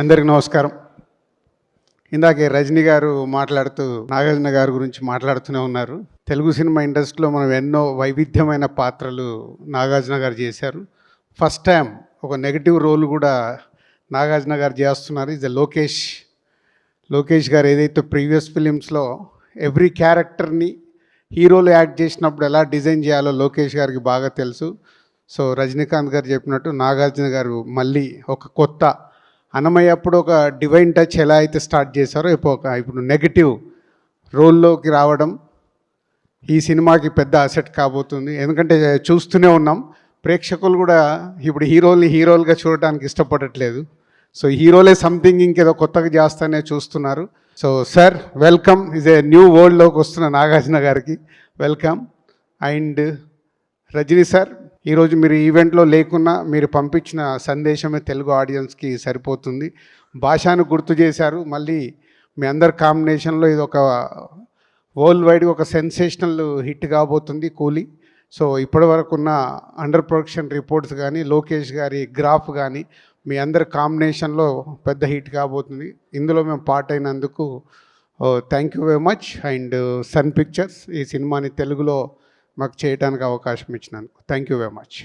అందరికి నమస్కారం. ఇందాకే రజనీ గారు మాట్లాడుతూ నాగార్జున గారి గురించి మాట్లాడుతూనే ఉన్నారు. తెలుగు సినిమా ఇండస్ట్రీలో మనం ఎన్నో వైవిధ్యమైన పాత్రలు నాగార్జున గారు చేశారు. ఫస్ట్ టైం ఒక నెగటివ్ రోల్ కూడా నాగార్జున గారు చేస్తున్నారు. ఇది లోకేష్ గారు ఏదైతే ప్రీవియస్ ఫిలిమ్స్లో ఎవ్రీ క్యారెక్టర్ని హీరోలు యాక్ట్ చేసినప్పుడు ఎలా డిజైన్ చేయాలో లోకేష్ గారికి బాగా తెలుసు. సో రజనీకాంత్ గారు చెప్పినట్టు నాగార్జున గారు మళ్ళీ ఒక కొత్త అన్నమయ్య అప్పుడు ఒక డివైన్ టచ్ ఎలా అయితే స్టార్ట్ చేశారో ఇప్పుడు నెగటివ్ రోల్లోకి రావడం ఈ సినిమాకి పెద్ద అసెట్ కాబోతుంది. ఎందుకంటే చూస్తూనే ఉన్నాం, ప్రేక్షకులు కూడా ఇప్పుడు హీరోలుగా చూడటానికి ఇష్టపడట్లేదు. సో హీరోలే సంథింగ్ ఇంకేదో కొత్తగా చేస్తానే చూస్తున్నారు. So sir welcome, is a new వరల్డ్లోకి వస్తున్న నాగార్జున గారికి వెల్కమ్. అండ్ రజనీ సార్, ఈరోజు మీరు ఈవెంట్లో లేకున్నా మీరు పంపించిన సందేశమే తెలుగు ఆడియన్స్కి సరిపోతుంది. భాషను గుర్తు చేశారు. మళ్ళీ మీ అందరి కాంబినేషన్లో ఇది ఒక వరల్డ్ వైడ్గా ఒక సెన్సేషనల్ హిట్ కాబోతుంది కూలీ. సో ఇప్పటి వరకు ఉన్న అండర్ ప్రొడక్షన్ రిపోర్ట్స్ కానీ లోకేష్ గారి గ్రాఫ్ కానీ మీ అందరి కాంబినేషన్లో పెద్ద హిట్ కాబోతుంది. ఇందులో మేము పార్ట్ అయినందుకు thank you very much. And Sun Pictures ఈ సినిమాని తెలుగులో మాకు చేయడానికి అవకాశం ఇచ్చినందుకు థ్యాంక్ యూ వెరీ మచ్.